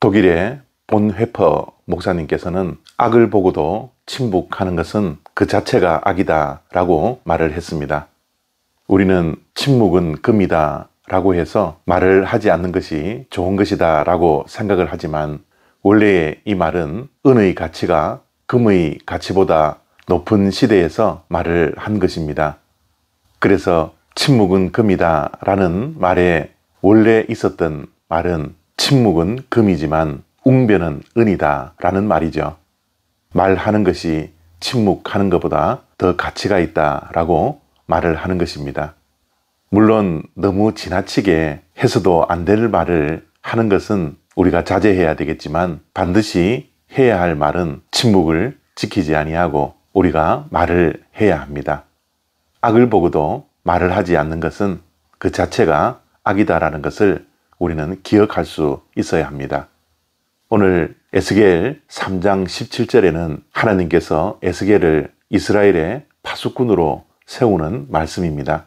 독일의 본회퍼 목사님께서는 악을 보고도 침묵하는 것은 그 자체가 악이다 라고 말을 했습니다. 우리는 침묵은 금이다 라고 해서 말을 하지 않는 것이 좋은 것이다 라고 생각을 하지만 원래 이 말은 은의 가치가 금의 가치보다 높은 시대에서 말을 한 것입니다. 그래서 침묵은 금이다 라는 말에 원래 있었던 말은 침묵은 금이지만 웅변은 은이다 라는 말이죠. 말하는 것이 침묵하는 것보다 더 가치가 있다 라고 말을 하는 것입니다. 물론 너무 지나치게 해서도 안 될 말을 하는 것은 우리가 자제해야 되겠지만 반드시 해야 할 말은 침묵을 지키지 아니하고 우리가 말을 해야 합니다. 악을 보고도 말을 하지 않는 것은 그 자체가 악이다라는 것을 우리는 기억할 수 있어야 합니다. 오늘 에스겔 3장 17절에는 하나님께서 에스겔을 이스라엘의 파수꾼으로 세우는 말씀입니다.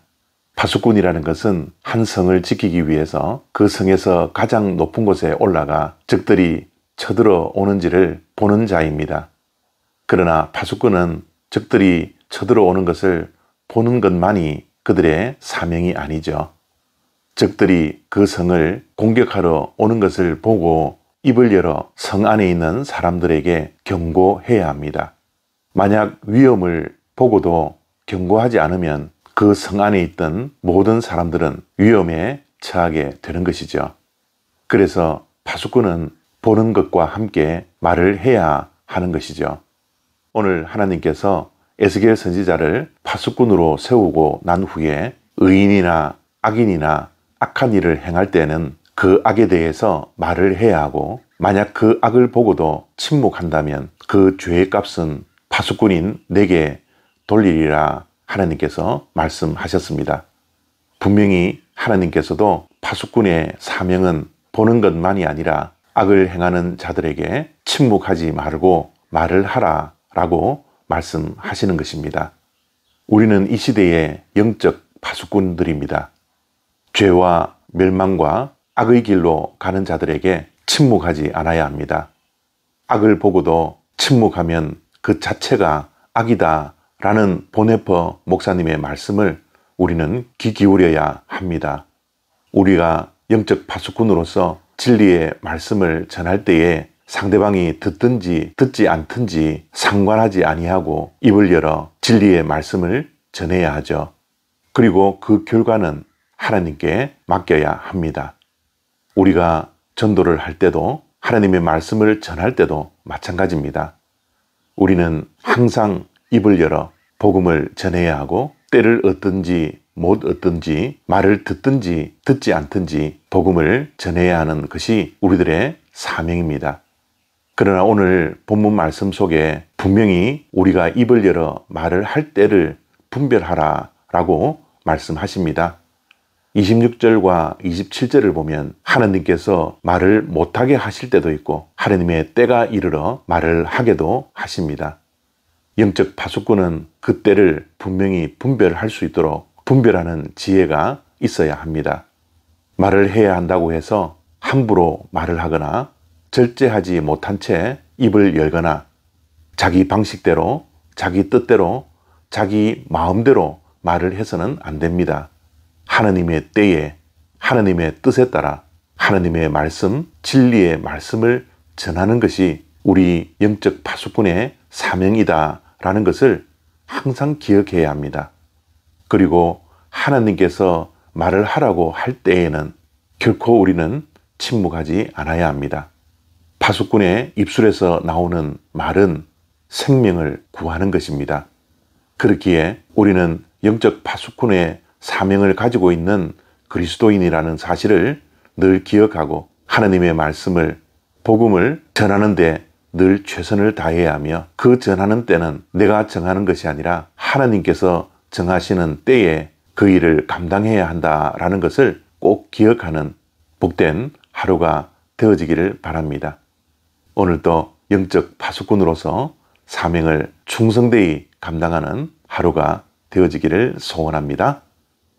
파수꾼이라는 것은 한 성을 지키기 위해서 그 성에서 가장 높은 곳에 올라가 적들이 쳐들어 오는지를 보는 자입니다. 그러나 파수꾼은 적들이 쳐들어 오는 것을 보는 것만이 그들의 사명이 아니죠. 적들이 그 성을 공격하러 오는 것을 보고 입을 열어 성 안에 있는 사람들에게 경고해야 합니다. 만약 위험을 보고도 경고하지 않으면 그 성 안에 있던 모든 사람들은 위험에 처하게 되는 것이죠. 그래서 파수꾼은 보는 것과 함께 말을 해야 하는 것이죠. 오늘 하나님께서 에스겔 선지자를 파수꾼으로 세우고 난 후에 의인이나 악인이나 악한 일을 행할 때는 그 악에 대해서 말을 해야 하고 만약 그 악을 보고도 침묵한다면 그 죄의 값은 파수꾼인 내게 돌리리라 하나님께서 말씀하셨습니다. 분명히 하나님께서도 파수꾼의 사명은 보는 것만이 아니라 악을 행하는 자들에게 침묵하지 말고 말을 하라 라고 말씀하시는 것입니다. 우리는 이 시대의 영적 파수꾼들입니다. 죄와 멸망과 악의 길로 가는 자들에게 침묵하지 않아야 합니다. 악을 보고도 침묵하면 그 자체가 악이다 라는 본회퍼 목사님의 말씀을 우리는 귀 기울여야 합니다. 우리가 영적 파수꾼으로서 진리의 말씀을 전할 때에 상대방이 듣든지 듣지 않든지 상관하지 아니하고 입을 열어 진리의 말씀을 전해야 하죠. 그리고 그 결과는 하나님께 맡겨야 합니다. 우리가 전도를 할 때도 하나님의 말씀을 전할 때도 마찬가지입니다. 우리는 항상 입을 열어 복음을 전해야 하고 때를 얻든지 못 얻든지 말을 듣든지 듣지 않든지 복음을 전해야 하는 것이 우리들의 사명입니다. 그러나 오늘 본문 말씀 속에 분명히 우리가 입을 열어 말을 할 때를 분별하라 라고 말씀하십니다. 26절과 27절을 보면 하나님께서 말을 못하게 하실 때도 있고 하나님의 때가 이르러 말을 하게도 하십니다. 영적 파수꾼은 그 때를 분명히 분별할 수 있도록 분별하는 지혜가 있어야 합니다. 말을 해야 한다고 해서 함부로 말을 하거나 절제하지 못한 채 입을 열거나 자기 방식대로, 자기 뜻대로, 자기 마음대로 말을 해서는 안 됩니다. 하나님의 때에, 하나님의 뜻에 따라 하나님의 말씀, 진리의 말씀을 전하는 것이 우리 영적 파수꾼의 사명이다 라는 것을 항상 기억해야 합니다. 그리고 하나님께서 말을 하라고 할 때에는 결코 우리는 침묵하지 않아야 합니다. 파수꾼의 입술에서 나오는 말은 생명을 구하는 것입니다. 그렇기에 우리는 영적 파수꾼의 사명을 가지고 있는 그리스도인이라는 사실을 늘 기억하고 하나님의 말씀을, 복음을 전하는 데 늘 최선을 다해야 하며 그 전하는 때는 내가 정하는 것이 아니라 하나님께서 정하시는 때에 그 일을 감당해야 한다라는 것을 꼭 기억하는 복된 하루가 되어지기를 바랍니다. 오늘도 영적 파수꾼으로서 사명을 충성되이 감당하는 하루가 되어지기를 소원합니다.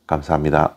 감사합니다.